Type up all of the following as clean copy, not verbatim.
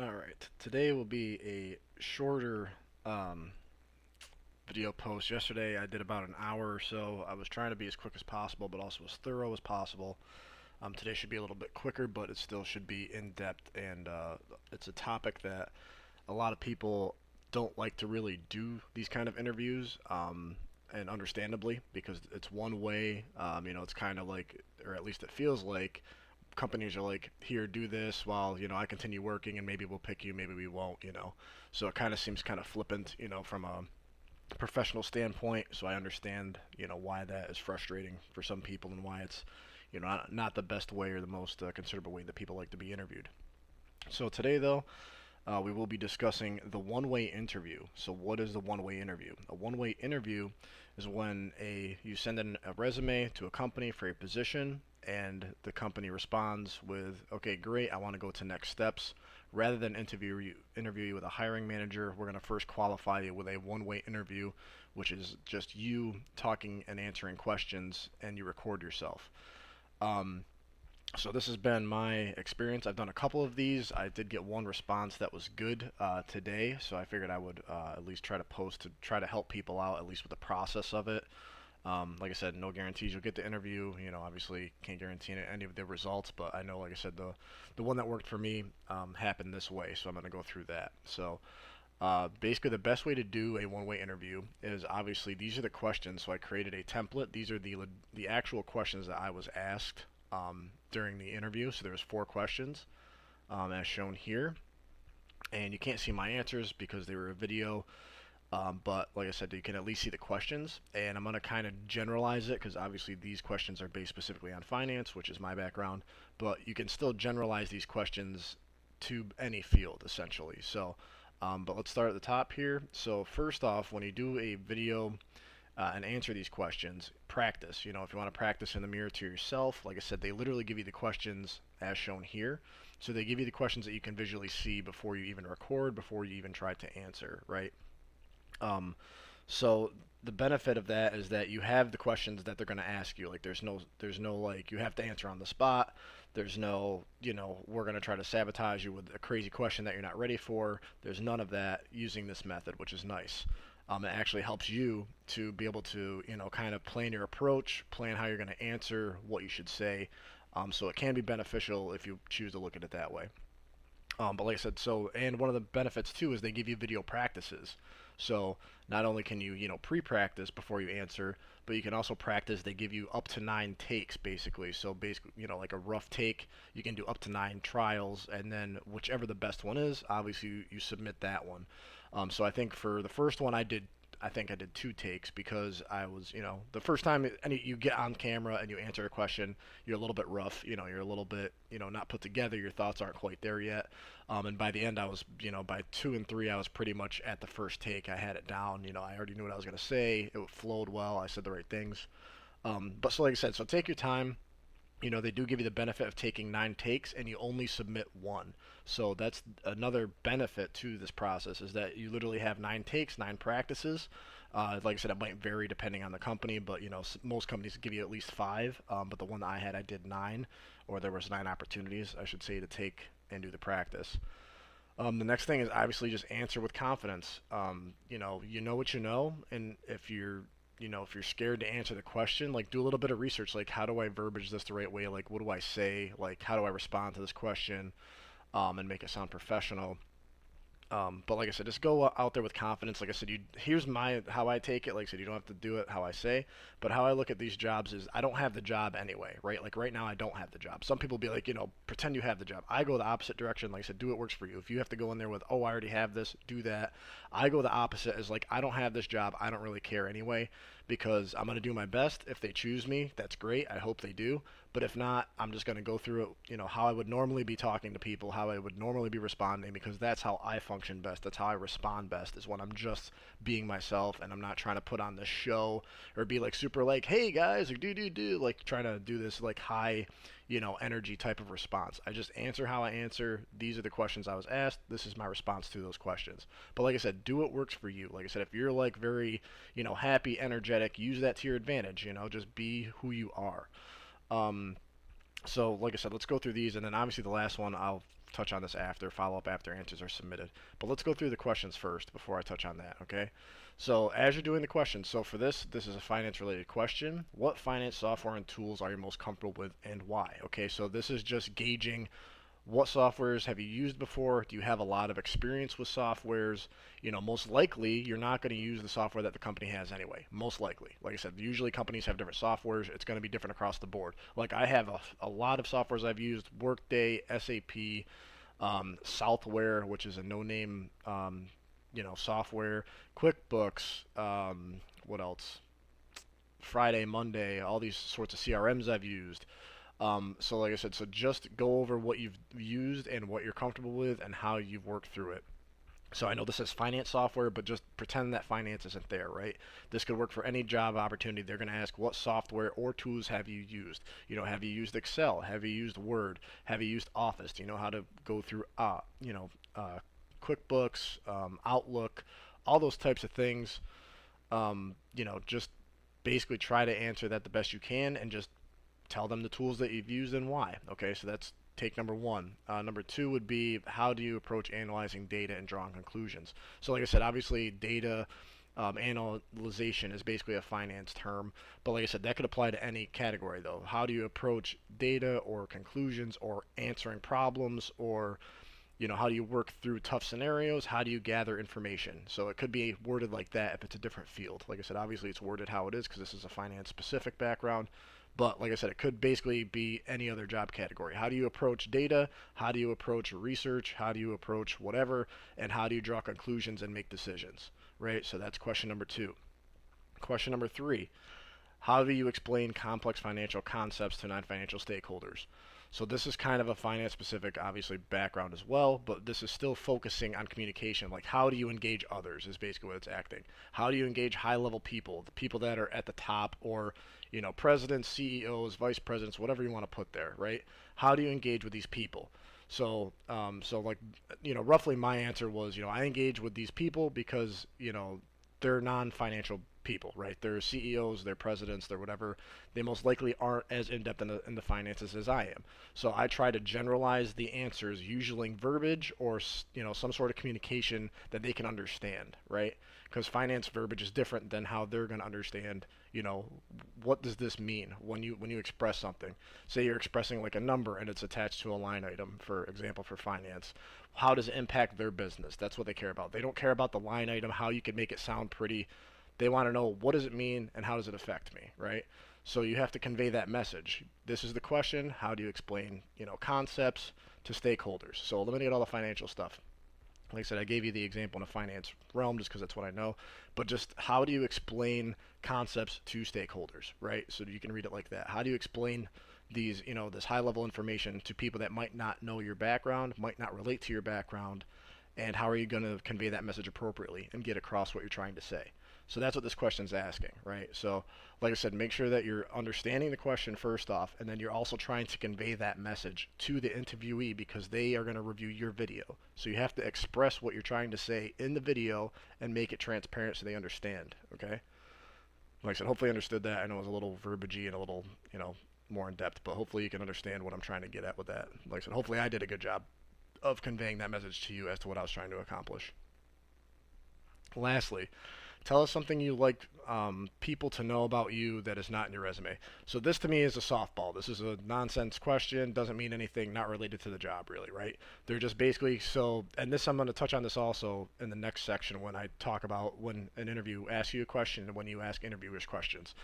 Alright, today will be a shorter video post. Yesterday I did about an hour or so. I was trying to be as quick as possible, but also as thorough as possible. Today should be a little bit quicker, but it still should be in-depth, and it's a topic that a lot of people don't like to really do these kind of interviews, and understandably, because it's one way. It's kind of like, or at least it feels like, companies are like, here, do this while I continue working, and maybe we'll pick you, maybe we won't. So it kind of seems kind of flippant, from a professional standpoint. So I understand why that is frustrating for some people, and why it's not the best way or the most considerable way that people like to be interviewed. So today, though, we will be discussing the one-way interview. So what is the one-way interview? A one-way interview is when you send in a resume to a company for a position, and the company responds with, okay, great, I want to go to next steps. Rather than interview you with a hiring manager, we're going to first qualify you with a one-way interview, which is just you talking and answering questions, and you record yourself. Um, so this has been my experience. I've done a couple of these. I did get one response that was good today, so I figured I would at least try to post to try to help people out, at least with the process of it. Like I said, no guarantees you'll get the interview. Obviously can't guarantee any of the results, but I know, like I said, the one that worked for me happened this way, so I'm going to go through that. So basically, the best way to do a one-way interview is, obviously, these are the questions. So I created a template. These are the actual questions that I was asked during the interview. So there was 4 questions, as shown here, and you can't see my answers because they were a video. But like I said, you can at least see the questions, and I'm going to kind of generalize it because obviously these questions are based specifically on finance, which is my background, but you can still generalize these questions to any field essentially. So, but let's start at the top here. So first off, when you do a video and answer these questions, practice. If you want to practice in the mirror to yourself, like I said, they literally give you the questions as shown here. So they give you the questions that you can visually see before you even record, before you even try to answer, right? Um, so the benefit of that is that you have the questions that they're going to ask you. Like there's no like you have to answer on the spot. There's no, we're going to try to sabotage you with a crazy question that you're not ready for. There's none of that using this method, which is nice. It actually helps you to be able to, kind of plan your approach, plan how you're going to answer, what you should say. So it can be beneficial if you choose to look at it that way. But like I said, and one of the benefits too is they give you video practices. So not only can you, pre-practice before you answer, but you can also practice. They give you up to 9 takes, basically. So basically, like a rough take, you can do up to 9 trials, and then whichever the best one is, obviously you submit that one. So I think for the first one, I think I did 2 takes because I was, the first time you get on camera and you answer a question, you're a little bit rough, you're a little bit, not put together, your thoughts aren't quite there yet. And by the end, I was, by 2 and 3, I was pretty much at the first take. I had it down, I already knew what I was going to say. It flowed well. I said the right things. But so like I said, so take your time. They do give you the benefit of taking 9 takes, and you only submit one. So that's another benefit to this process, is that you literally have 9 takes, 9 practices. Like I said, it might vary depending on the company, but most companies give you at least 5. But the one that I had, I did 9, or there was 9 opportunities, I should say, to take and do the practice. The next thing is obviously just answer with confidence. You know what you know, and if you're scared to answer the question, like do a little bit of research. Like, how do I verbiage this the right way? Like, what do I say? Like, how do I respond to this question, and make it sound professional? But like I said, just go out there with confidence. Like I said, here's how I take it. Like I said, you don't have to do it how I say, but how I look at these jobs is I don't have the job anyway, right? Like right now, I don't have the job. Some people be like, pretend you have the job. I go the opposite direction. Like I said, do what works for you. If you have to go in there with, oh, I already have this, do that. I go the opposite, is like, I don't have this job. I don't really care anyway, because I'm gonna do my best. If they choose me, that's great. I hope they do. But if not, I'm just going to go through it, how I would normally be talking to people, how I would normally be responding, because that's how I function best. That's how I respond best, is when I'm just being myself, and I'm not trying to put on this show or be like super like, hey guys, or do, like trying to do this like high, energy type of response. I just answer how I answer. These are the questions I was asked. This is my response to those questions. But like I said, do what works for you. Like I said, if you're like very, happy, energetic, use that to your advantage, just be who you are. Um, so like I said, let's go through these, and then obviously the last one I'll touch on this after, follow up after answers are submitted. But let's go through the questions first before I touch on that, okay? So as you're doing the questions, so for this is a finance related question. What finance software and tools are you most comfortable with and why? Okay, so this is just gauging what softwares have you used before? Do you have a lot of experience with softwares? You know, most likely you're not going to use the software that the company has anyway. Most likely. Like I said, usually companies have different softwares. It's going to be different across the board. Like I have a lot of softwares I've used: Workday, SAP, Southware, which is a no-name, software, QuickBooks. What else? Friday, Monday, all these sorts of CRMs I've used. So like I said, so just go over what you've used and what you're comfortable with and how you've worked through it. So I know this is finance software, but just pretend that finance isn't there, right? This could work for any job opportunity. They're going to ask what software or tools have you used? You know, have you used Excel? Have you used Word? Have you used Office? Do you know how to go through, QuickBooks, Outlook, all those types of things? Just basically try to answer that the best you can and just tell them the tools that you've used and why. Okay, so that's take number one. Number two would be how do you approach analyzing data and drawing conclusions? So like I said, obviously data analyzation is basically a finance term, but like I said, that could apply to any category though. How do you approach data or conclusions or answering problems, or how do you work through tough scenarios? How do you gather information? So it could be worded like that if it's a different field. Like I said, obviously it's worded how it is because this is a finance specific background. But like I said, it could basically be any other job category. How do you approach data? How do you approach research? How do you approach whatever? And how do you draw conclusions and make decisions? Right? So that's question number two. Question number three, how do you explain complex financial concepts to non-financial stakeholders? So this is kind of a finance specific, obviously, background as well, but this is still focusing on communication. Like how do you engage others is basically what it's acting. How do you engage high level people, the people that are at the top, or presidents, CEOs, vice presidents, whatever you want to put there, right? How do you engage with these people? So roughly my answer was, I engage with these people because, they're non-financial people, right? They're CEOs, they're presidents, they're whatever. They most likely aren't as in-depth in the finances as I am. So I try to generalize the answers using verbiage or, some sort of communication that they can understand, right? Because finance verbiage is different than how they're going to understand, what does this mean when you express something? Say you're expressing like a number and it's attached to a line item, for example, for finance. How does it impact their business? That's what they care about. They don't care about the line item, how you can make it sound pretty. They want to know what does it mean and how does it affect me, right? So you have to convey that message. This is the question. How do you explain, concepts to stakeholders? So eliminate all the financial stuff. Like I said, I gave you the example in the finance realm just because that's what I know. But just how do you explain concepts to stakeholders, right? So you can read it like that. How do you explain these, this high level information to people that might not know your background, might not relate to your background, and how are you going to convey that message appropriately and get across what you're trying to say? So that's what this question is asking, right? So like I said, make sure that you're understanding the question first off, and then you're also trying to convey that message to the interviewee because they are going to review your video. So you have to express what you're trying to say in the video and make it transparent so they understand, okay? Like I said, hopefully you understood that. I know it was a little verbagey and a little, more in depth, but hopefully you can understand what I'm trying to get at with that. Like I said, hopefully I did a good job of conveying that message to you as to what I was trying to accomplish. Lastly, tell us something you like people to know about you that is not in your resume. So this to me is a softball. This is a nonsense question, doesn't mean anything, not related to the job really, right? They're just basically, and this I'm going to touch on this also in the next section when I talk about when an interview asks you a question and when you ask interviewers questions.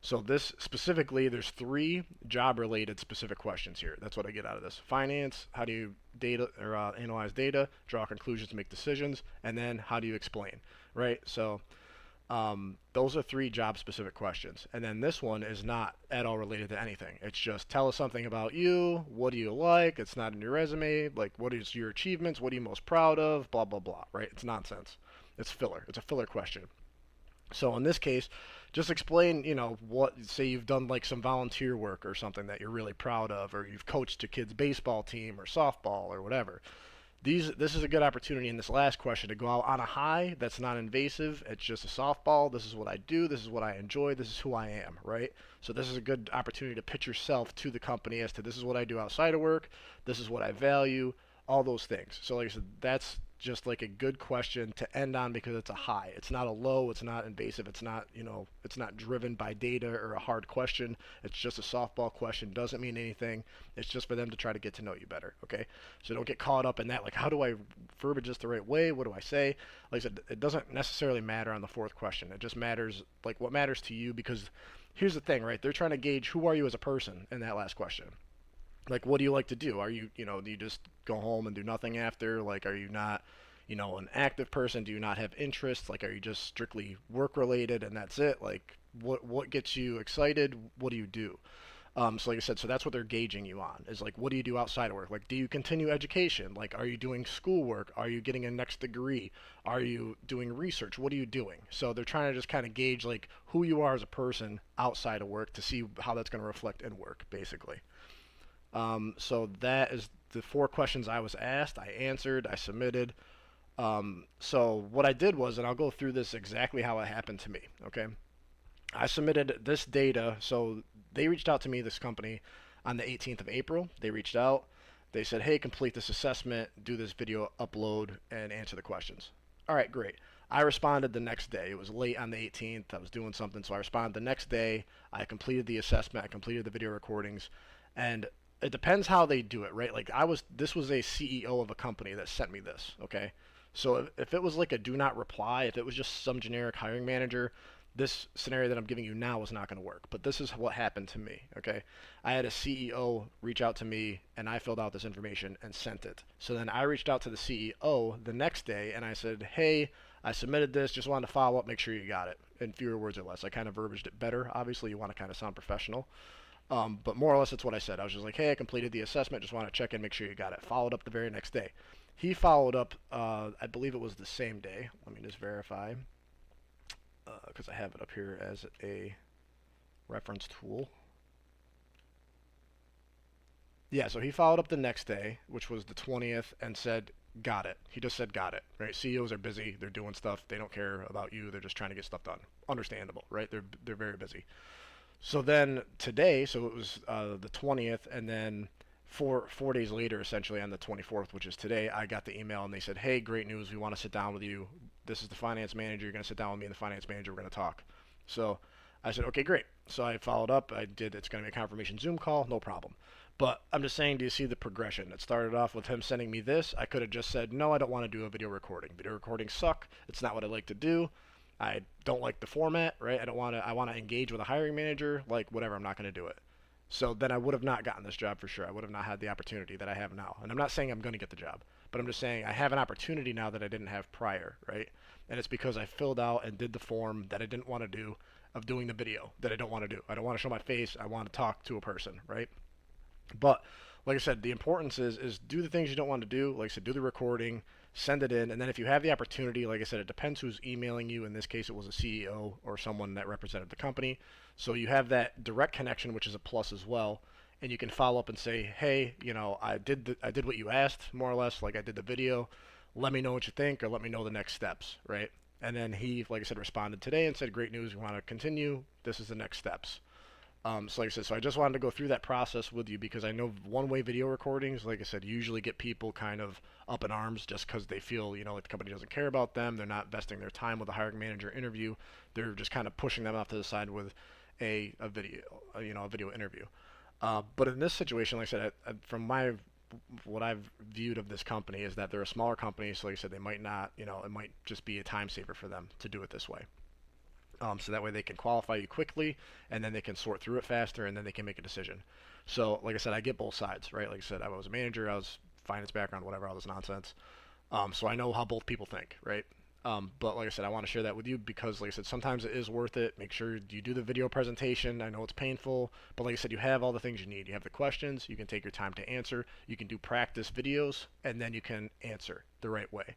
So this specifically, there's 3 job-related specific questions here. That's what I get out of this. Finance, how do you analyze data, draw conclusions, make decisions, and then how do you explain, right? So those are 3 job-specific questions. And then this one is not at all related to anything. It's just tell us something about you. What do you like? It's not in your resume. Like, what is your achievements? What are you most proud of? Blah, blah, blah, right? It's nonsense. It's filler. It's a filler question. So in this case, just explain, say you've done like some volunteer work or something that you're really proud of, or you've coached a kid's baseball team or softball or whatever. This is a good opportunity in this last question to go out on a high that's not invasive. It's just a softball. This is what I do. This is what I enjoy. This is who I am, right? So this is a good opportunity to pitch yourself to the company as to this is what I do outside of work. This is what I value. all those things. So like I said, that's just like a good question to end on because it's a high. It's not a low, it's not invasive, it's not, it's not driven by data or a hard question. It's just a softball question, doesn't mean anything. It's just for them to try to get to know you better, okay? So don't get caught up in that, like, how do I verbiage this the right way? What do I say? Like I said, it doesn't necessarily matter on the fourth question. It just matters, like, what matters to you, because here's the thing, right? They're trying to gauge who are you as a person in that last question. Like, what do you like to do? Are you, do you just go home and do nothing after? Like, are you not, an active person? Do you not have interests? Like, are you just strictly work related and that's it? Like, what gets you excited? What do you do? So like I said, so that's what they're gauging you on, is like, what do you do outside of work? Like, do you continue education? Like, are you doing schoolwork? Are you getting a next degree? Are you doing research? What are you doing? So they're trying to just kind of gauge like who you are as a person outside of work to see how that's going to reflect in work, basically. So that is the four questions I was asked. I answered. I submitted. So what I did was, and I'll go through this exactly how it happened to me. Okay. I submitted this data. So they reached out to me, this company, on the 18th of April. They reached out. They said, hey, complete this assessment, do this video upload, and answer the questions. All right, great. I responded the next day. It was late on the 18th. I was doing something, so I responded the next day. I completed the assessment. I completed the video recordings, and it depends how they do it, right? Like, this was a CEO of a company that sent me this, okay? So if it was like a do not reply, if it was just some generic hiring manager, this scenario that I'm giving you now is not going to work. But this is what happened to me, okay? I had a CEO reach out to me, and I filled out this information and sent it. So then I reached out to the CEO the next day, and I said, hey, I submitted this, just wanted to follow up, make sure you got it, in fewer words or less. I kind of verbiaged it better. Obviously, you want to kind of sound professional. But more or less, that's what I said. I was just like, hey, I completed the assessment. Just want to check in, make sure you got it. Followed up the very next day. He followed up, I believe it was the same day. Let me just verify, because I have it up here as a reference tool. Yeah, so he followed up the next day, which was the 20th, and said, got it. He just said, got it, right? CEOs are busy. They're doing stuff. They don't care about you. They're just trying to get stuff done. Understandable, right? They're very busy. So then today, so it was the 20th, and then four days later, essentially on the 24th, which is today, I got the email and they said, "Hey, great news! We want to sit down with you. This is the finance manager. You're going to sit down with me and the finance manager. We're going to talk." So I said, "Okay, great." So I followed up. I did. It's going to be a confirmation Zoom call, no problem. But I'm just saying, do you see the progression? It started off with him sending me this. I could have just said, no, I don't want to do a video recording. Video recordings suck. It's not what I like to do. I don't like the format, right? I don't want to. I want to engage with a hiring manager. Like, whatever. I'm not going to do it. So then I would have not gotten this job for sure. I would have not had the opportunity that I have now. And I'm not saying I'm going to get the job, but I'm just saying I have an opportunity now that I didn't have prior, right? And it's because I filled out and did the form that I didn't want to do of doing the video that I don't want to do. I don't want to show my face. I want to talk to a person, right? But like I said, the importance is do the things you don't want to do. Like I said, do the recording, send it in, and then if you have the opportunity, like I said, it depends who's emailing you. In this case, it was a CEO or someone that represented the company. So you have that direct connection, which is a plus as well. And you can follow up and say, hey, I did what you asked, more or less. Like, I did the video. Let me know what you think, or let me know the next steps, right? And then he, like I said, responded today and said, great news. We want to continue. This is the next steps. So like I said, so I just wanted to go through that process with you because I know one-way video recordings, like I said, usually get people kind of up in arms just because they feel, like the company doesn't care about them. They're not investing their time with a hiring manager interview. They're just kind of pushing them off to the side with a video, a video interview. But in this situation, like I said, from what I've viewed of this company is that they're a smaller company. So like I said, they might not, it might just be a time saver for them to do it this way. So that way they can qualify you quickly, and then they can sort through it faster, and then they can make a decision. So, like I said, I get both sides, right? Like I said, I was a manager, I was finance background, whatever, all this nonsense. So I know how both people think, right? But like I said, I want to share that with you because, like I said, sometimes it is worth it. Make sure you do the video presentation. I know it's painful, but like I said, you have all the things you need. You have the questions. You can take your time to answer. You can do practice videos, and then you can answer the right way.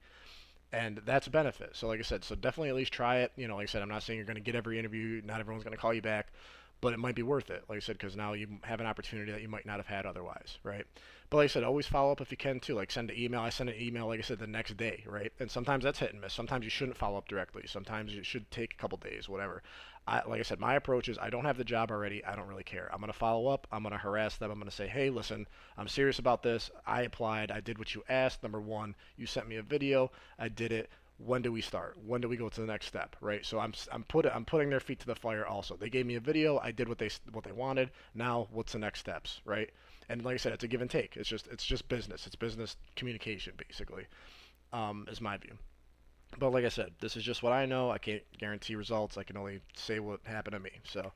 And that's a benefit. So like I said, so definitely at least try it. Like I said, I'm not saying you're going to get every interview. Not everyone's going to call you back, but it might be worth it. Like I said, because now you have an opportunity that you might not have had otherwise, right? But like I said, always follow up if you can too. Like send an email. I send an email, like I said, the next day, right? And sometimes that's hit and miss. Sometimes you shouldn't follow up directly. Sometimes it should take a couple days, whatever. Like I said, my approach is I don't have the job already. I don't really care. I'm going to follow up. I'm going to harass them. I'm going to say, hey, listen, I'm serious about this. I applied. I did what you asked. Number one, you sent me a video. I did it. When do we start? When do we go to the next step? Right. So I'm putting their feet to the fire. Also, they gave me a video. I did what they wanted. Now, what's the next steps? Right. And like I said, it's a give and take. It's just business. It's business communication, basically, is my view. But like I said, this is just what I know. I can't guarantee results. I can only say what happened to me. So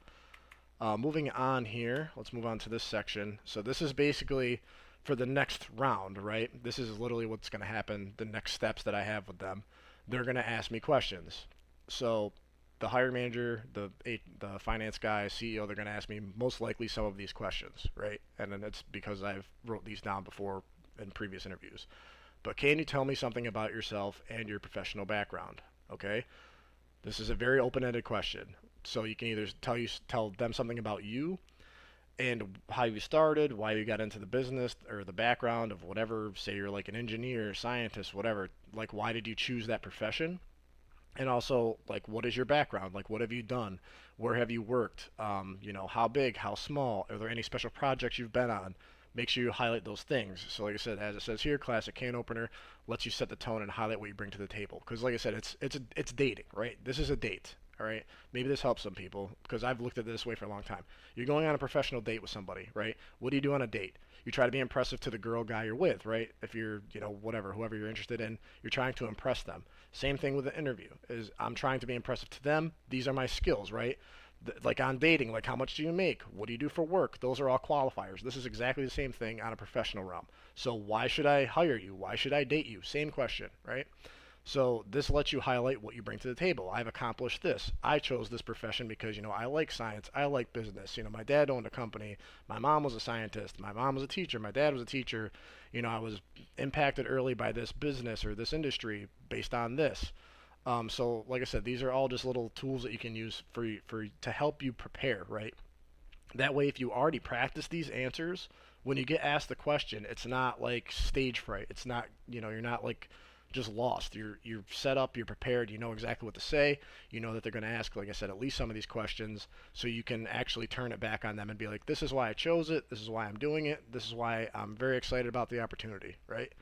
moving on here, let's move on to this section. So this is basically for the next round, right? This is literally what's going to happen, the next steps that I have with them. They're going to ask me questions. So the hiring manager, the finance guy, CEO, they're going to ask me most likely some of these questions, right? And then it's because I've wrote these down before in previous interviews. But can you tell me something about yourself and your professional background? Okay? This is a very open-ended question. So you can either tell them something about you and how you started, why you got into the business or the background of whatever, say you're like an engineer, scientist, whatever, like why did you choose that profession? And also, like, what is your background? Like, what have you done? Where have you worked? How big, how small? Are there any special projects you've been on? Make sure you highlight those things. So, like I said, as it says here, classic can opener lets you set the tone and highlight what you bring to the table. Because, like I said, it's dating, right? This is a date, all right? Maybe this helps some people because I've looked at it this way for a long time. You're going on a professional date with somebody, right? What do you do on a date? You try to be impressive to the girl, guy you're with, right? If you're, whatever, whoever you're interested in, you're trying to impress them. Same thing with the interview. Is I'm trying to be impressive to them. These are my skills, right? Like on dating, like how much do you make? What do you do for work? Those are all qualifiers. This is exactly the same thing on a professional realm. So why should I hire you? Why should I date you? Same question, right? So this lets you highlight what you bring to the table. I've accomplished this. I chose this profession because, I like science. I like business. My dad owned a company. My mom was a scientist. My mom was a teacher. My dad was a teacher. I was impacted early by this business or this industry based on this. So like I said, these are all just little tools that you can use for to help you prepare, right? That way, if you already practice these answers, when you get asked the question, it's not like stage fright. It's not, you're not like just lost. You're set up, you're prepared, you know exactly what to say. You know that they're going to ask, like I said, at least some of these questions, so you can actually turn it back on them and be like, this is why I chose it. This is why I'm doing it. This is why I'm very excited about the opportunity, right?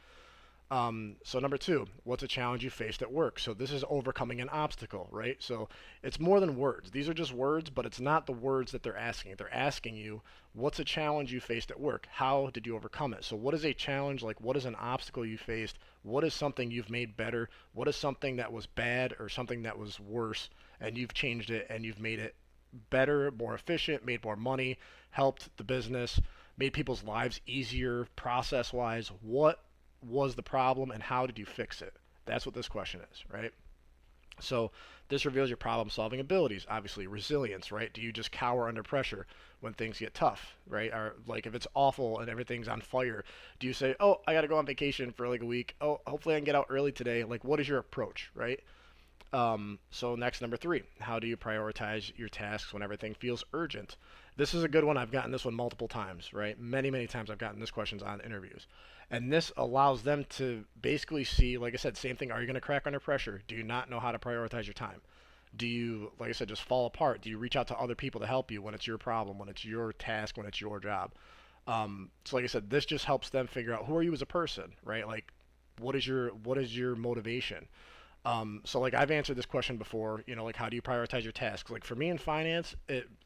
So number two, what's a challenge you faced at work? So this is overcoming an obstacle, right? So it's more than words. These are just words, but it's not the words that they're asking. They're asking you, what's a challenge you faced at work? How did you overcome it? So what is a challenge? Like, what is an obstacle you faced? What is something you've made better? What is something that was bad or something that was worse and you've changed it and you've made it better, more efficient, made more money, helped the business, made people's lives easier process-wise? What was the problem and how did you fix it? That's what this question is, right? So this reveals your problem solving abilities. Obviously, resilience, right? Do you just cower under pressure when things get tough, right? Or like if it's awful and everything's on fire, do you say, oh, I got to go on vacation for like a week. Oh, hopefully I can get out early today. Like, what is your approach, right? So next, number three, how do you prioritize your tasks when everything feels urgent? This is a good one. I've gotten this one multiple times, right? Many, many times I've gotten this questions on interviews. And this allows them to basically see, like I said, same thing. Are you going to crack under pressure? Do you not know how to prioritize your time? Do you, like I said, just fall apart? Do you reach out to other people to help you when it's your problem, when it's your task, when it's your job? So like I said, this just helps them figure out who are you as a person, right? Like, what is your motivation? So like I've answered this question before, like how do you prioritize your tasks? Like for me in finance,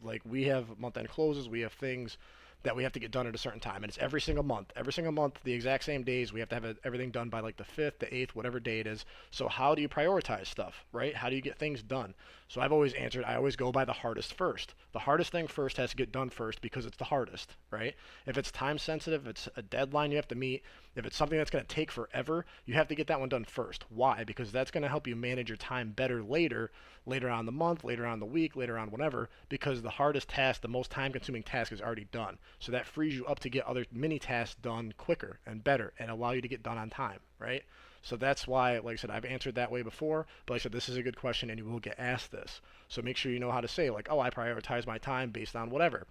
like we have month-end closes, we have things that we have to get done at a certain time, and it's every single month. Every single month, the exact same days, we have to have everything done by like the 5th, the 8th, whatever day it is. So how do you prioritize stuff, right? How do you get things done? So I've always answered, I always go by the hardest first. The hardest thing first has to get done first because it's the hardest, right? If it's time sensitive, if it's a deadline you have to meet, if it's something that's going to take forever, you have to get that one done first. Why? Because that's going to help you manage your time better later on the month, later on the week, later on whatever, because the hardest task, the most time consuming task is already done. So that frees you up to get other mini tasks done quicker and better and allow you to get done on time, right? So that's why, like I said, I've answered that way before, but like I said, this is a good question and you will get asked this. So make sure you know how to say like, oh, I prioritize my time based on whatever.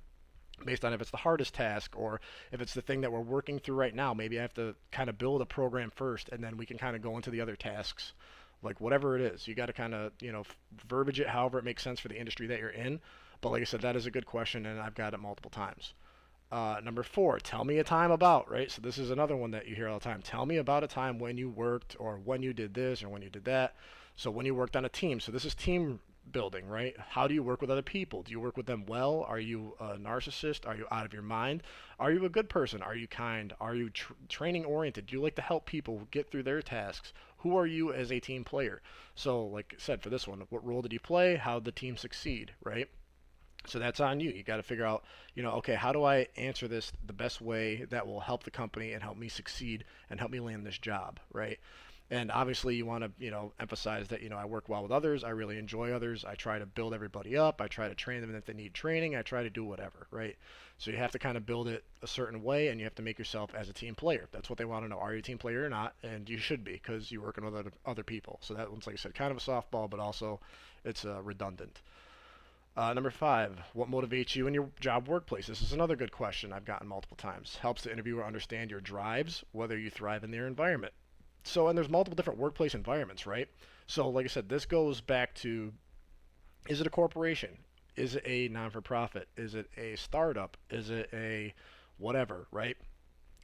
based on if it's the hardest task or if it's the thing that we're working through right now. Maybe I have to kind of build a program first, and then we can kind of go into the other tasks. Like whatever it is, you got to kind of, verbiage it however it makes sense for the industry that you're in. But like I said, that is a good question, and I've got it multiple times. Number four, tell me a time about, right? So this is another one that you hear all the time. Tell me about a time when you worked or when you did this or when you did that. So when you worked on a team. So this is team building, right? How do you work with other people? Do you work with them well? Are you a narcissist? Are you out of your mind? Are you a good person? Are you kind? Are you training oriented? Do you like to help people get through their tasks? Who are you as a team player? So like I said, for this one, what role did you play? How did the team succeed, right? So that's on you. You got to figure out, okay, how do I answer this the best way that will help the company and help me succeed and help me land this job, right? And obviously, you want to, emphasize that, I work well with others. I really enjoy others. I try to build everybody up. I try to train them if they need training. I try to do whatever, right? So you have to kind of build it a certain way, and you have to make yourself as a team player. That's what they want to know. Are you a team player or not? And you should be, because you're working with other people. So that one's, like I said, kind of a softball, but also it's redundant. Number five, what motivates you in your job workplace? This is another good question I've gotten multiple times. Helps the interviewer understand your drives, whether you thrive in their environment. So, and there's multiple different workplace environments, right? So, like I said, this goes back to, is it a corporation? Is it a non for profit? Is it a startup? Is it a whatever, right?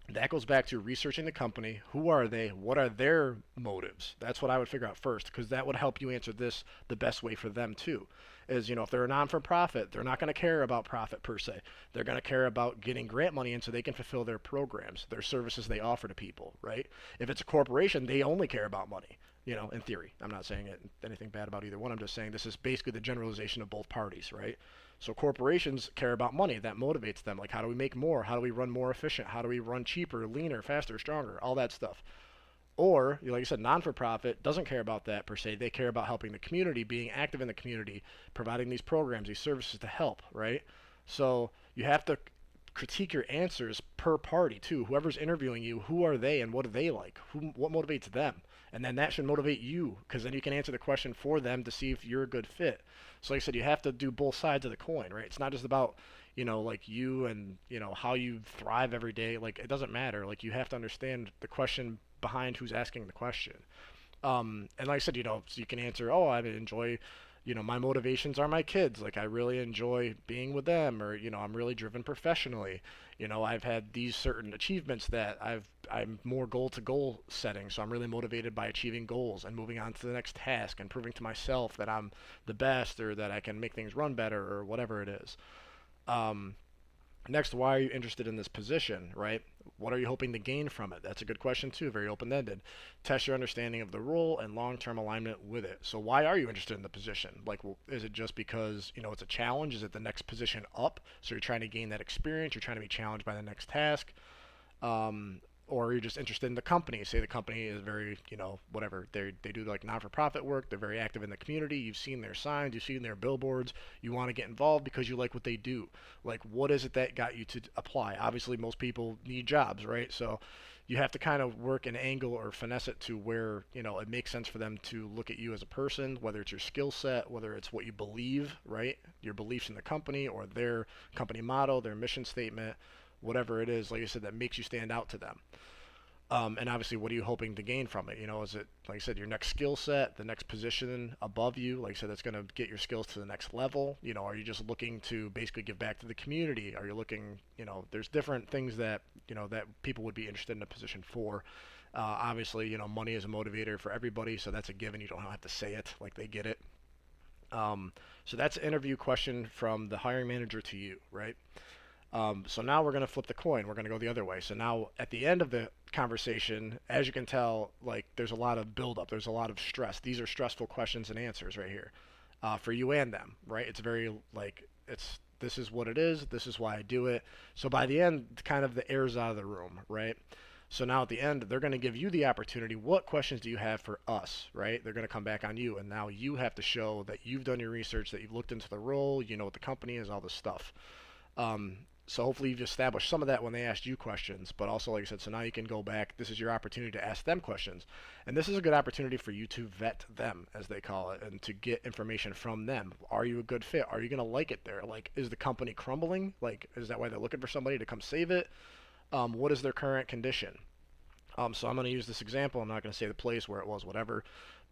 That goes back to researching the company. Who are they? What are their motives? That's what I would figure out first, because that would help you answer this the best way for them too. Is, if they're a non-for-profit, they're not going to care about profit per se. They're going to care about getting grant money in so they can fulfill their programs, their services they offer to people, right? If it's a corporation, they only care about money. In theory. I'm not saying anything bad about either one. I'm just saying this is basically the generalization of both parties, right? So corporations care about money. That motivates them. Like, how do we make more? How do we run more efficient? How do we run cheaper, leaner, faster, stronger? All that stuff. Or, like I said, non-for-profit doesn't care about that per se. They care about helping the community, being active in the community, providing these programs, these services to help, right? So you have to critique your answers per party too. Whoever's interviewing you, who are they and what do they like? What motivates them? And then that should motivate you, because then you can answer the question for them to see if you're a good fit. So like I said, you have to do both sides of the coin, right? It's not just about, like you and, how you thrive every day. Like, it doesn't matter. Like, you have to understand the question behind who's asking the question. And like I said, so you can answer, oh, I enjoy, my motivations are my kids. Like, I really enjoy being with them, or, I'm really driven professionally. I've had these certain achievements that I'm more goal to goal setting. So I'm really motivated by achieving goals and moving on to the next task and proving to myself that I'm the best or that I can make things run better or whatever it is. Um, Next, why are you interested in this position, right? What are you hoping to gain from it? That's a good question too, very open-ended. Test your understanding of the role and long-term alignment with it. So why are you interested in the position? Like, well, is it just because, it's a challenge? Is it the next position up? So you're trying to gain that experience, you're trying to be challenged by the next task. Um, or you're just interested in the company. Say the company is very, whatever. They do like non-for-profit work. They're very active in the community. You've seen their signs. You've seen their billboards. You want to get involved because you like what they do. Like, what is it that got you to apply? Obviously, most people need jobs, right? So you have to kind of work an angle or finesse it to where, it makes sense for them to look at you as a person, whether it's your skill set, whether it's what you believe, right? Your beliefs in the company or their company motto, their mission statement, whatever it is, like I said, that makes you stand out to them. And obviously, what are you hoping to gain from it? Is it, like I said, your next skill set, the next position above you? Like I said, that's going to get your skills to the next level. Are you just looking to basically give back to the community? Are you looking, there's different things that, that people would be interested in a position for. Obviously, money is a motivator for everybody, so that's a given. You don't have to say it, like they get it. So that's an interview question from the hiring manager to you, right? So now we're going to flip the coin. We're going to go the other way. So now at the end of the conversation, as you can tell, like there's a lot of buildup. There's a lot of stress. These are stressful questions and answers right here for you and them, right? It's very like this is what it is. This is why I do it. So by the end, kind of the air's out of the room, right? So now at the end, they're going to give you the opportunity. What questions do you have for us, right? They're going to come back on you. And now you have to show that you've done your research, that you've looked into the role, you know what the company is, all this stuff. Um, So hopefully you've established some of that when they asked you questions, but also like I said, so now you can go back. This is your opportunity to ask them questions, and this is a good opportunity for you to vet them, as they call it, and to get information from them. Are you a good fit? Are you gonna like it there? Like, is the company crumbling? Like, is that why they're looking for somebody to come save it? What is their current condition? So I'm going to use this example. I'm not going to say the place where it was, whatever.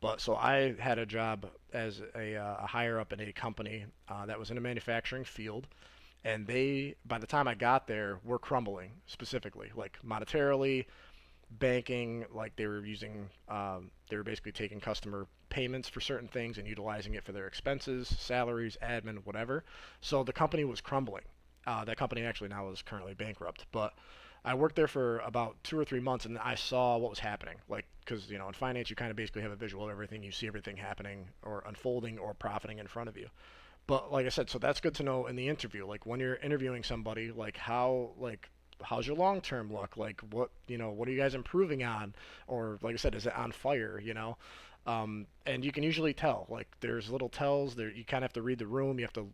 But so I had a job as a higher up in a company that was in a manufacturing field, and they, by the time I got there, were crumbling specifically, like monetarily, banking, like they were using, they were basically taking customer payments for certain things and utilizing it for their expenses, salaries, admin, whatever. So the company was crumbling. That company actually now is currently bankrupt, but I worked there for about 2 or 3 months, and I saw what was happening. Like, because in finance, you kind of basically have a visual of everything. You see everything happening or unfolding or profiting in front of you. But like I said, so that's good to know in the interview. Like when you're interviewing somebody, how's your long term look? Like what are you guys improving on? Or like I said, is it on fire? And you can usually tell. Like there's little tells there. You kind of have to read the room. You have to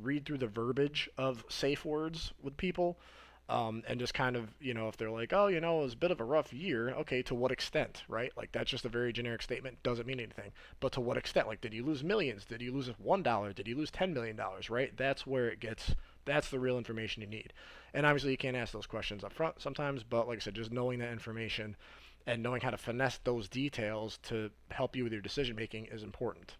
read through the verbiage of safe words with people, and just kind of, if they're like, oh, it was a bit of a rough year, okay, to what extent, right? Like, that's just a very generic statement, doesn't mean anything. But to what extent? Like, did you lose millions? Did you lose $1? Did you lose $10 million, right? That's where it gets, that's the real information you need. And obviously, you can't ask those questions up front sometimes, but like I said, just knowing that information and knowing how to finesse those details to help you with your decision making is important.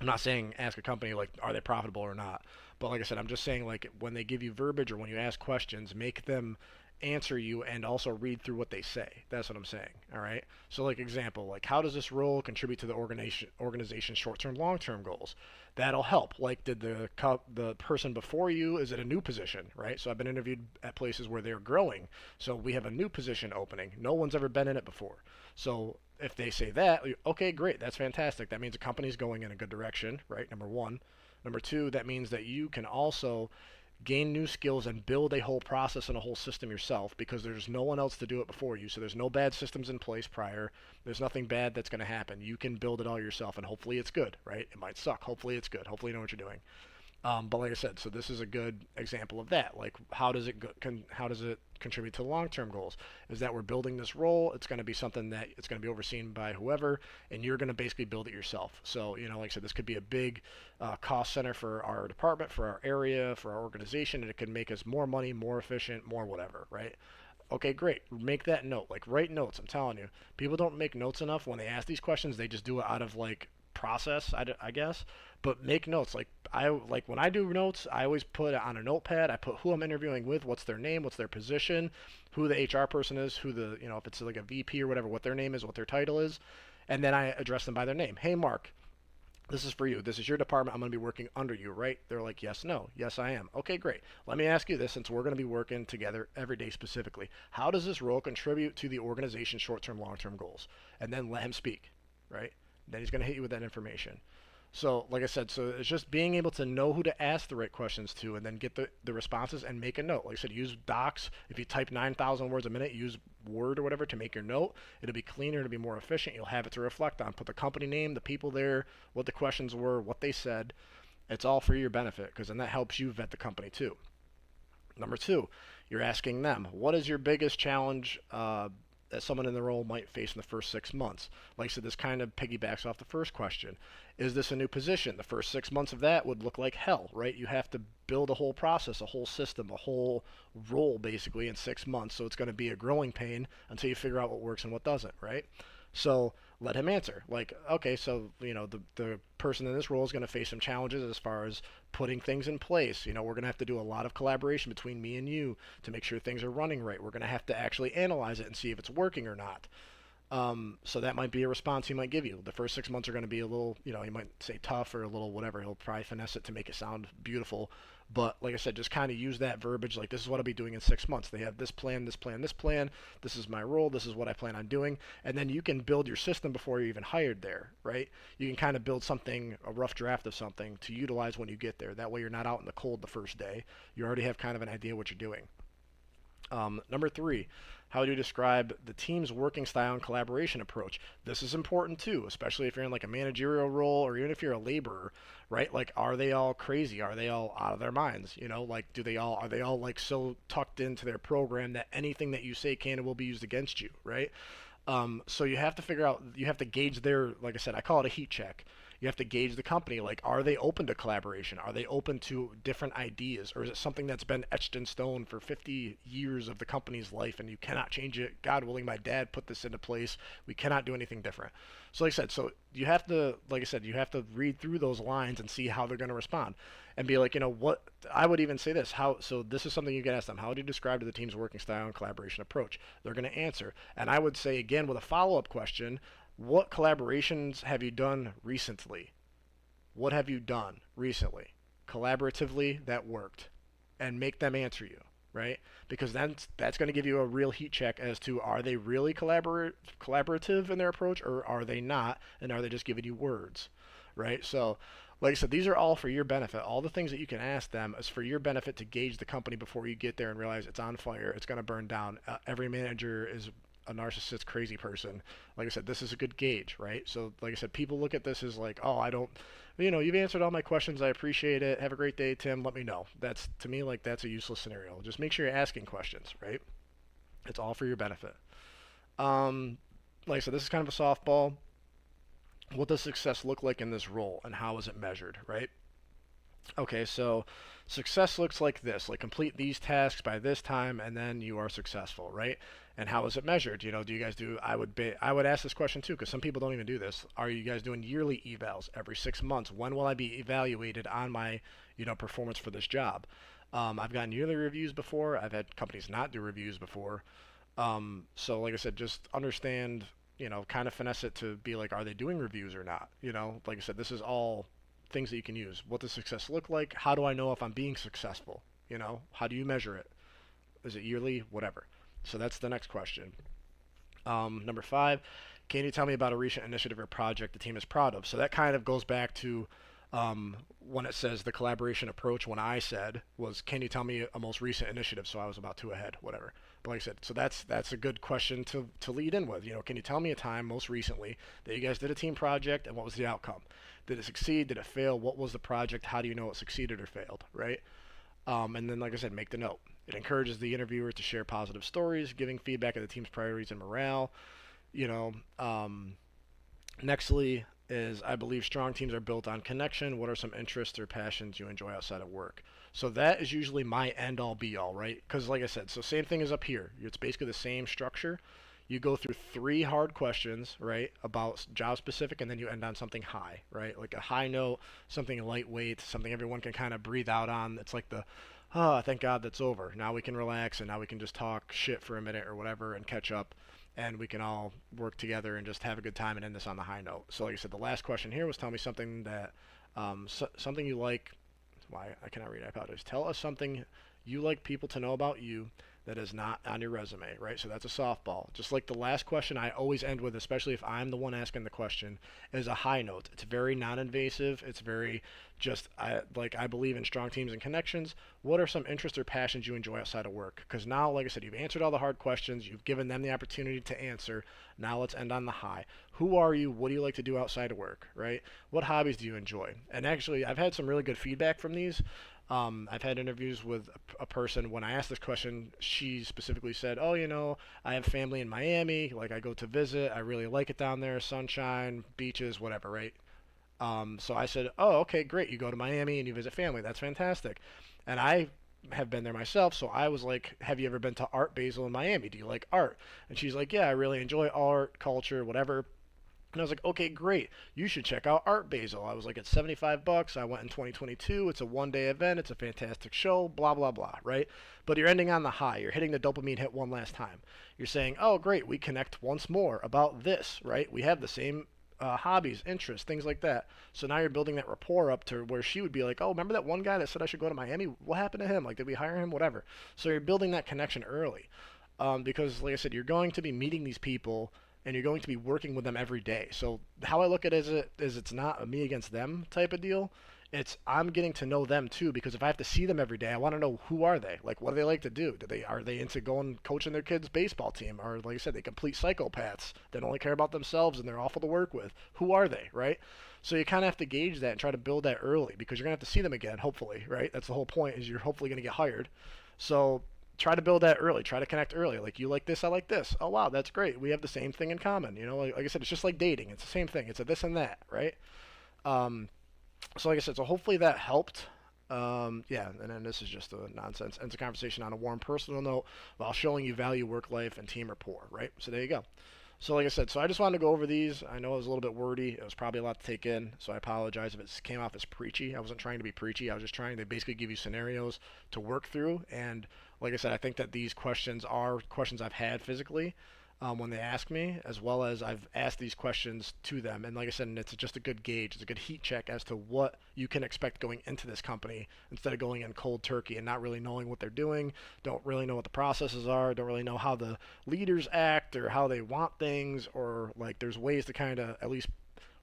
I'm not saying ask a company like are they profitable or not, but like I said, I'm just saying like when they give you verbiage or when you ask questions, make them answer you and also read through what they say. That's what I'm saying. All right. So like example, like how does this role contribute to the organization's short-term, long-term goals? That'll help. Like did the person before you, is it a new position, right? So I've been interviewed at places where they're growing. So we have a new position opening. No one's ever been in it before. So if they say that, okay, great, that's fantastic. That means the company's going in a good direction, right? Number one. Number two, that means that you can also gain new skills and build a whole process and a whole system yourself because there's no one else to do it before you. So there's no bad systems in place prior. There's nothing bad that's going to happen. You can build it all yourself, and hopefully it's good, right? It might suck. Hopefully it's good. Hopefully you know what you're doing. But like I said, so this is a good example of that. Like, how does it contribute to long-term goals? Is that we're building this role? It's going to be something that it's going to be overseen by whoever, and you're going to basically build it yourself. So, like I said, this could be a big cost center for our department, for our area, for our organization, and it can make us more money, more efficient, more whatever, right? Okay, great. Make that note. Like, write notes. I'm telling you, people don't make notes enough when they ask these questions. They just do it out of like process, I guess. But make notes. Like when I do notes, I always put it on a notepad. I put who I'm interviewing with, what's their name, what's their position, who the HR person is, who the if it's like a VP or whatever, what their name is, what their title is, and then I address them by their name. Hey, Mark, this is for you. This is your department. I'm going to be working under you, right? They're like, yes, no. Yes, I am. Okay, great. Let me ask you this, since we're going to be working together every day specifically. How does this role contribute to the organization's short-term, long-term goals? And then let him speak, right? Then he's going to hit you with that information. So, like I said, so it's just being able to know who to ask the right questions to and then get the responses and make a note. Like I said, use docs. If you type 9,000 words a minute, use Word or whatever to make your note. It'll be cleaner, it'll be more efficient. You'll have it to reflect on. Put the company name, the people there, what the questions were, what they said. It's all for your benefit because then that helps you vet the company too. Number two, you're asking them, what is your biggest challenge that someone in the role might face in the first 6 months? Like I said, this kind of piggybacks off the first question. Is this a new position? The first 6 months of that would look like hell, right? You have to build a whole process, a whole system, a whole role basically in 6 months. So it's going to be a growing pain until you figure out what works and what doesn't, right? So let him answer. Like, okay, so the person in this role is going to face some challenges as far as putting things in place. We're going to have to do a lot of collaboration between me and you to make sure things are running right. We're going to have to actually analyze it and see if it's working or not. So that might be a response he might give you. The first 6 months are going to be a little, he might say tough or a little whatever. He'll probably finesse it to make it sound beautiful. But like I said, just kind of use that verbiage. Like, this is what I'll be doing in 6 months. They have this plan, this plan, this plan. This is my role. This is what I plan on doing. And then you can build your system before you're even hired there, right? You can kind of build something, a rough draft of something to utilize when you get there. That way you're not out in the cold the first day. You already have kind of an idea what you're doing. Number three, How would you describe the team's working style and collaboration approach? This is important too, especially if you're in like a managerial role or even if you're a laborer, right? Like, are they all crazy? Are they all out of their minds? You know, like, are they all like so tucked into their program that anything that you say can and will be used against you, right? So you have to figure out, you have to gauge their, like I said, I call it a heat check. You have to gauge the company. Like, are they open to collaboration? Are they open to different ideas? Or is it something that's been etched in stone for 50 years of the company's life and you cannot change it? God willing, my dad put this into place. We cannot do anything different. So, like I said, so you have to, like I said, you have to read through those lines and see how they're going to respond and be like, what I would even say this, so this is something you can ask them. How would you describe to the team's working style and collaboration approach? They're going to answer. And I would say again with a follow-up question, what collaborations have you done recently? What have you done recently? Collaboratively that worked. And make them answer you, right? Because that's going to give you a real heat check as to are they really collaborative in their approach or are they not? And are they just giving you words, right? So like I said, these are all for your benefit. All the things that you can ask them is for your benefit to gauge the company before you get there and realize it's on fire. It's going to burn down. Every manager is a narcissist, crazy person. Like I said, this is a good gauge, right? So, like I said, people look at this as like, oh, I don't, you've answered all my questions. I appreciate it. Have a great day, Tim. Let me know. That's, to me, like, that's a useless scenario. Just make sure you're asking questions, right? It's all for your benefit. Um, like I said, this is kind of a softball. What does success look like in this role and how is it measured, right? Okay, so success looks like this, like complete these tasks by this time and then you are successful, right? And how is it measured? Do you guys do, I would ask this question too, because some people don't even do this. Are you guys doing yearly evals every 6 months? When will I be evaluated on my, performance for this job? I've gotten yearly reviews before. I've had companies not do reviews before. So like I said, just understand, kind of finesse it to be like, are they doing reviews or not? Like I said, this is all things that you can use. What does success look like? How do I know if I'm being successful? How do you measure it? Is it yearly? Whatever. So that's the next question. Number 5, can you tell me about a recent initiative or project the team is proud of? So that kind of goes back to when it says the collaboration approach. When I said was, can you tell me a most recent initiative? So I was about 2 ahead, whatever. But like I said, so that's a good question to lead in with. Can you tell me a time most recently that you guys did a team project and what was the outcome? Did it succeed? Did it fail? What was the project? How do you know it succeeded or failed? Right? And then, like I said, make the note. It encourages the interviewer to share positive stories, giving feedback of the team's priorities and morale. You know, Nextly is, I believe strong teams are built on connection. What are some interests or passions you enjoy outside of work? So that is usually my end all be all, right? Because like I said, so same thing as up here. It's basically the same structure. You go through 3 hard questions, right, about job specific, and then you end on something high, right? Like a high note, something lightweight, something everyone can kind of breathe out on. It's like the, oh, thank God that's over. Now we can relax and now we can just talk shit for a minute or whatever and catch up and we can all work together and just have a good time and end this on the high note. So like I said, the last question here was tell me something that, something you like, why I cannot read, I apologize. Tell us something you like people to know about you that is not on your resume, right? So that's a softball. Just like the last question I always end with, especially if I'm the one asking the question, is a high note. It's very non-invasive. It's very just, I believe in strong teams and connections. What are some interests or passions you enjoy outside of work? Because now, like I said, you've answered all the hard questions. You've given them the opportunity to answer. Now let's end on the high. Who are you? What do you like to do outside of work, right? What hobbies do you enjoy? And actually, I've had some really good feedback from these. I've had interviews with a person. When I asked this question, she specifically said, "Oh, I have family in Miami. Like I go to visit. I really like it down there. Sunshine, beaches, whatever, right?" So I said, "Oh, okay, great. You go to Miami and you visit family. That's fantastic." And I have been there myself, so I was like, "Have you ever been to Art Basel in Miami? Do you like art?" And she's like, "Yeah, I really enjoy art, culture, whatever." And I was like, okay, great. You should check out Art Basel. I was like, it's $75. I went in 2022. It's a 1-day event. It's a fantastic show, blah, blah, blah, right? But you're ending on the high. You're hitting the dopamine hit one last time. You're saying, oh, great, we connect once more about this, right? We have the same hobbies, interests, things like that. So now you're building that rapport up to where she would be like, oh, remember that one guy that said I should go to Miami? What happened to him? Like, did we hire him? Whatever. So you're building that connection early. Because, like I said, you're going to be meeting these people and you're going to be working with them every day. So how I look at it is it's not a me against them type of deal. I'm getting to know them too, because if I have to see them every day, I want to know, who are they? Like, what do they like to do? Are they into going coaching their kids' baseball team? Or like I said, they complete psychopaths that only care about themselves and they're awful to work with. Who are they, right? So you kind of have to gauge that and try to build that early, because you're gonna have to see them again, hopefully, right? That's the whole point, is you're hopefully gonna get hired. So try to build that early. Try to connect early. Like, you like this, I like this. Oh wow, that's great. We have the same thing in common. Like I said, it's just like dating. It's the same thing. It's a this and that, right? Um, so like I said, so hopefully that helped. Yeah, and then this is just a nonsense. Ends a conversation on a warm personal note while showing you value work life and team rapport, right? So there you go. So like I said, so I just wanted to go over these. I know it was a little bit wordy. It was probably a lot to take in, so I apologize if it came off as preachy. I wasn't trying to be preachy. I was just trying to basically give you scenarios to work through. And like I said, I think that these questions are questions I've had physically, when they ask me, as well as I've asked these questions to them. And like I said, it's just a good gauge, it's a good heat check as to what you can expect going into this company, instead of going in cold turkey and not really knowing what they're doing, don't really know what the processes are, don't really know how the leaders act or how they want things, or like there's ways to kind of at least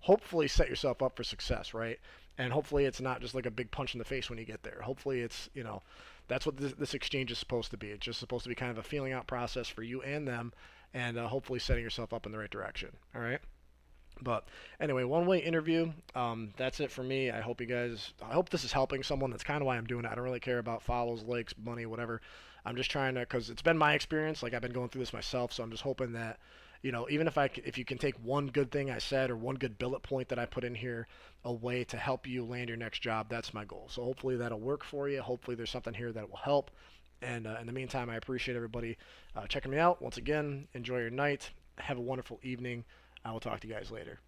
hopefully set yourself up for success, right? And hopefully it's not just like a big punch in the face when you get there. Hopefully it's, that's what this exchange is supposed to be. It's just supposed to be kind of a feeling out process for you and them, and hopefully setting yourself up in the right direction. All right. But anyway, one-way interview. That's it for me. I hope you guys. I hope this is helping someone. That's kind of why I'm doing it. I don't really care about follows, likes, money, whatever. I'm just trying to, because it's been my experience. Like, I've been going through this myself, so I'm just hoping that, even if you can take one good thing I said or one good bullet point that I put in here away to help you land your next job, that's my goal. So hopefully that'll work for you. Hopefully there's something here that will help. And in the meantime, I appreciate everybody checking me out. Once again, enjoy your night. Have a wonderful evening. I will talk to you guys later.